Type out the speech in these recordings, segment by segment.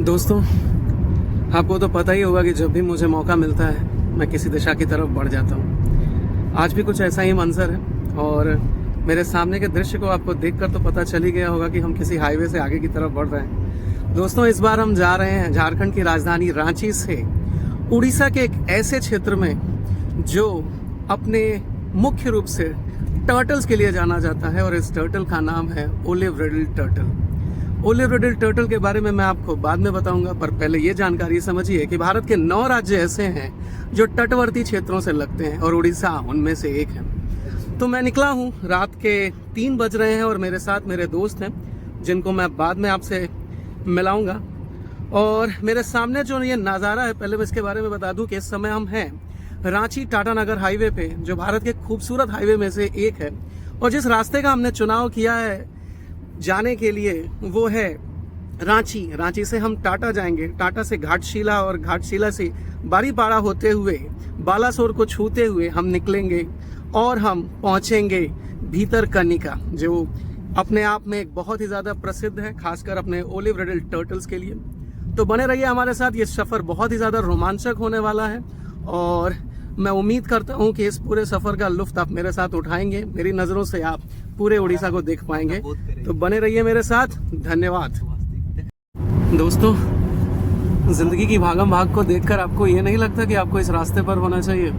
दोस्तों, आपको तो पता ही होगा कि जब भी मुझे मौका मिलता है मैं किसी दिशा की तरफ बढ़ जाता हूँ। आज भी कुछ ऐसा ही मंजर है और मेरे सामने के दृश्य को आपको देखकर तो पता चल ही गया होगा कि हम किसी हाईवे से आगे की तरफ बढ़ रहे हैं। दोस्तों, इस बार हम जा रहे हैं झारखंड की राजधानी रांची से उड़ीसा के एक ऐसे क्षेत्र में जो अपने मुख्य रूप से टर्टल्स के लिए जाना जाता है और इस टर्टल का नाम है olive riddle turtle. Olive riddle turtle के बारे में मैं आपको बाद में बताऊंगा, पर पहले ये जानकारी समझिए कि भारत के 9 राज्य ऐसे हैं जो तटवर्ती क्षेत्रों से लगते हैं और उड़ीसा उनमें से एक है। तो मैं निकला हूँ, रात के 3 बज रहे हैं और मेरे साथ मेरे दोस्त हैं जिनको मैं बाद में आपसे मिलाऊंगा। और मेरे सामने जो ये नज़ारा है, पहले मैं इसके बारे में बता दूं कि इस समय हम हैं रांची टाटा नगर हाईवे पे, जो भारत के खूबसूरत हाईवे में से एक है। और जिस रास्ते का हमने चुनाव किया है जाने के लिए वो है रांची। रांची से हम टाटा जाएंगे, टाटा से घाटशिला और घाटशिला से बारीपाड़ा होते हुए बालासोर को छूते हुए हम निकलेंगे और हम पहुंचेंगे भीतरकनिका, जो अपने आप में एक बहुत ही ज़्यादा प्रसिद्ध है, खासकर अपने ओलिव रिडल टर्टल्स के लिए। तो बने रहिए हमारे साथ, ये सफ़र बहुत ही ज़्यादा रोमांचक होने वाला है और मैं उम्मीद करता हूं कि इस पूरे सफ़र का लुफ्त आप मेरे साथ उठाएंगे। मेरी नज़रों से आप पूरे उड़ीसा को देख पाएंगे। तो बने रहिए मेरे साथ। धन्यवाद। दोस्तों, जिंदगी की भागम भाग को देखकर आपको ये नहीं लगता कि आपको इस रास्ते पर होना चाहिए?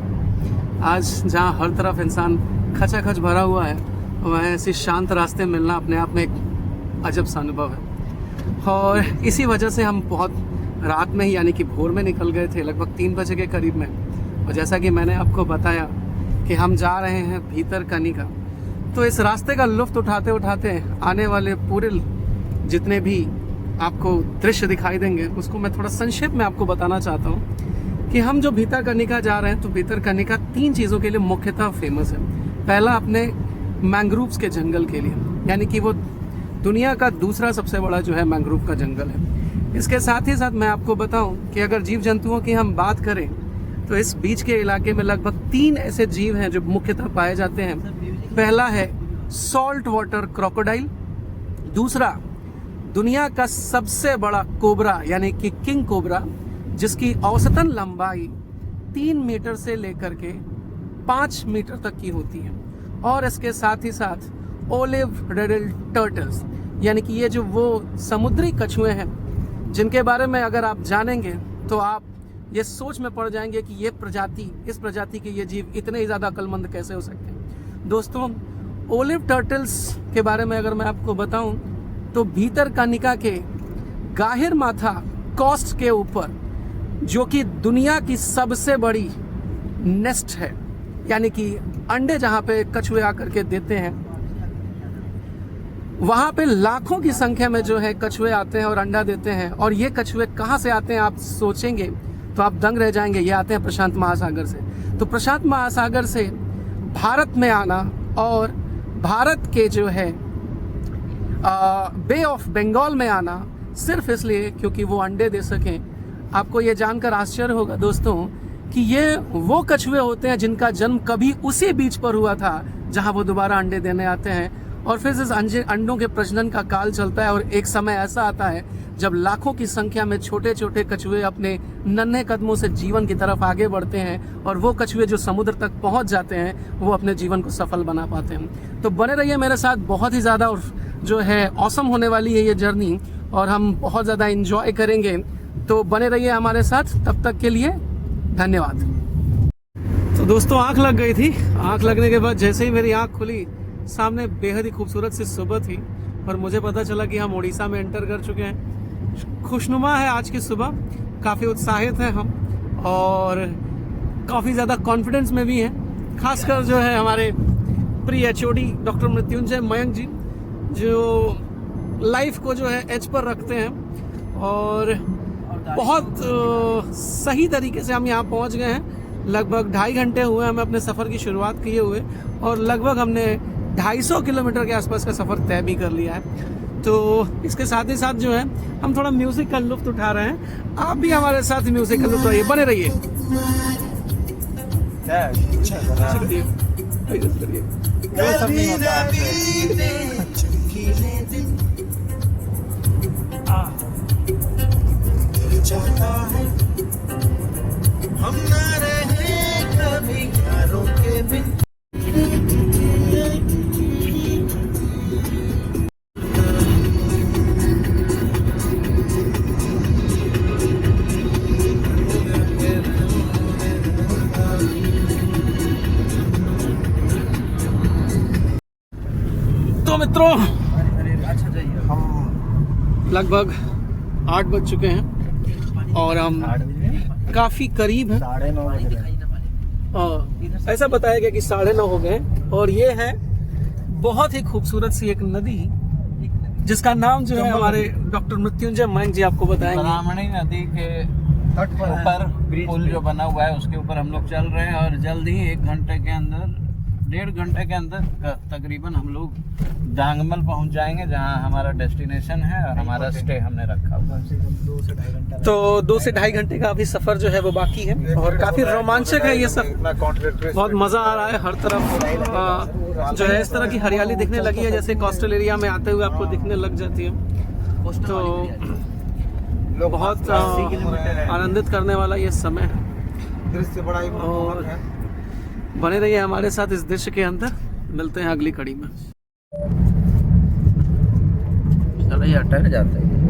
आज जहां हर तरफ इंसान खचाखच भरा हुआ है, वह ऐसे शांत रास्ते मिलना अपने आप में एक अजब सा अनुभव है। और इसी वजह से हम बहुत रात में ही, यानी कि भोर में निकल गए थे, लगभग 3 बजे के करीब में। और जैसा कि मैंने आपको बताया कि हम जा रहे हैं भीतरकनिका, तो इस रास्ते का लुफ्त उठाते उठाते आने वाले पूरे जितने भी आपको दृश्य दिखाई देंगे उसको मैं थोड़ा संक्षेप में आपको बताना चाहता हूँ कि हम जो भीतरकनिका जा रहे हैं, तो भीतरकनिका 3 चीज़ों के लिए मुख्यतः फेमस है। पहला, अपने मैंग्रोव्स के जंगल के लिए, यानी कि वो दुनिया का दूसरा सबसे बड़ा जो है मैंग्रोव का जंगल है। इसके साथ ही साथ मैं आपको बताऊं कि अगर जीव जंतुओं की हम बात करें तो इस बीच के इलाके में लगभग 3 ऐसे जीव हैं जो मुख्यतः पाए जाते हैं। पहला है सॉल्ट वाटर क्रोकोडाइल, दूसरा दुनिया का सबसे बड़ा कोबरा यानी कि किंग कोबरा, जिसकी औसतन लंबाई 3 मीटर से लेकर के 5 मीटर तक की होती है, और इसके साथ ही साथ ओलिव रिडल टर्टल्स, यानी कि ये जो वो समुद्री कछुए हैं जिनके बारे में अगर आप जानेंगे तो आप ये सोच में पड़ जाएंगे कि इस प्रजाति के ये जीव इतने ही ज़्यादा अक्लमंद कैसे हो सकते हैं। दोस्तों, ओलिव टर्टल्स के बारे में अगर मैं आपको बताऊं तो भीतरकनिका के गाहिर माथा कोस्ट के ऊपर, जो कि दुनिया की सबसे बड़ी नेस्ट है, यानी कि अंडे जहाँ पे कछुए आकर के देते हैं, वहाँ पे लाखों की संख्या में जो है कछुए आते हैं और अंडा देते हैं। और ये कछुए कहाँ से आते हैं आप सोचेंगे तो आप दंग रह जाएंगे। ये आते हैं प्रशांत महासागर से। तो प्रशांत महासागर से भारत में आना और भारत के जो है बे ऑफ बंगाल में आना सिर्फ इसलिए क्योंकि वो अंडे दे सकें। आपको ये जानकर आश्चर्य होगा दोस्तों कि ये वो कछुए होते हैं जिनका जन्म कभी उसी बीच पर हुआ था जहाँ वो दोबारा अंडे देने आते हैं। और फिर इस अंडों के प्रजनन का काल चलता है और एक समय ऐसा आता है जब लाखों की संख्या में छोटे छोटे कछुए अपने नन्हे कदमों से जीवन की तरफ आगे बढ़ते हैं, और वो कछुए जो समुद्र तक पहुंच जाते हैं वो अपने जीवन को सफल बना पाते हैं। तो बने रहिए मेरे साथ, बहुत ही ज़्यादा जो है ऑसम होने वाली है ये जर्नी और हम बहुत ज़्यादा इंजॉय करेंगे। तो बने रहिए हमारे साथ, तब तक के लिए धन्यवाद। तो दोस्तों, आँख लग गई थी। आँख लगने के बाद जैसे ही मेरी आँख खुली, सामने बेहद ही खूबसूरत सी सुबह थी और मुझे पता चला कि हम उड़ीसा में एंटर कर चुके हैं। खुशनुमा है आज की सुबह, काफ़ी उत्साहित हैं हम और काफ़ी ज़्यादा कॉन्फिडेंस में भी हैं। खासकर जो है हमारे प्रिय HOD डॉक्टर मृत्युंजय मयंक जी, जो लाइफ को जो है एज पर रखते हैं और बहुत सही तरीके से हम यहाँ पहुँच गए हैं। लगभग 2.5 घंटे हुए हमें अपने सफ़र की शुरुआत किए हुए और लगभग हमने 250 किलोमीटर के आसपास का सफ़र तय भी कर लिया है। तो इसके साथ ही साथ जो है हम थोड़ा म्यूज़िक का लुत्फ़ उठा रहे हैं। आप भी हमारे साथ म्यूज़िक का लुत्फ़ उठाइए, बने रहिए। मित्रों अच्छा जाइए। हम लगभग 8 बज चुके हैं और हम काफी करीब हैं। 9:30 बज रहे हैं। हाँ, ऐसा बताया गया कि 9:30 हो गए और ये है बहुत ही खूबसूरत सी एक नदी जिसका नाम जो है हमारे डॉक्टर मृत्युंजय मयंक जी आपको बताएंगे। ब्राह्मणी नदी के तट पर ऊपर ब्रिज पुल जो बना हुआ है उसके ऊपर हम लोग चल रहे हैं और जल्द ही 1 घंटे के अंदर 1.5 घंटे के अंदर तकरीबन हम लोग डांगमल पहुंच जाएंगे, जहां हमारा डेस्टिनेशन है और हमारा स्टे हमने रखा हुआ है। 2 से 2.5 घंटा। तो 2 से 2.5 घंटे का अभी सफर जो है वो बाकी है और काफी रोमांचक है ये सब। बहुत मजा आ रहा है, हर तरफ जो है इस तरह की हरियाली दिखने लगी है जैसे कोस्टल एरिया में आते हुए आपको दिखने लग जाती है। तो बहुत आनंदित करने वाला ये समय है। दृश्य बड़ा ही मनमोहक है। बने रहिए हमारे साथ इस दृश्य के अंदर। मिलते हैं अगली कड़ी में। चलो ये अटक जाता है।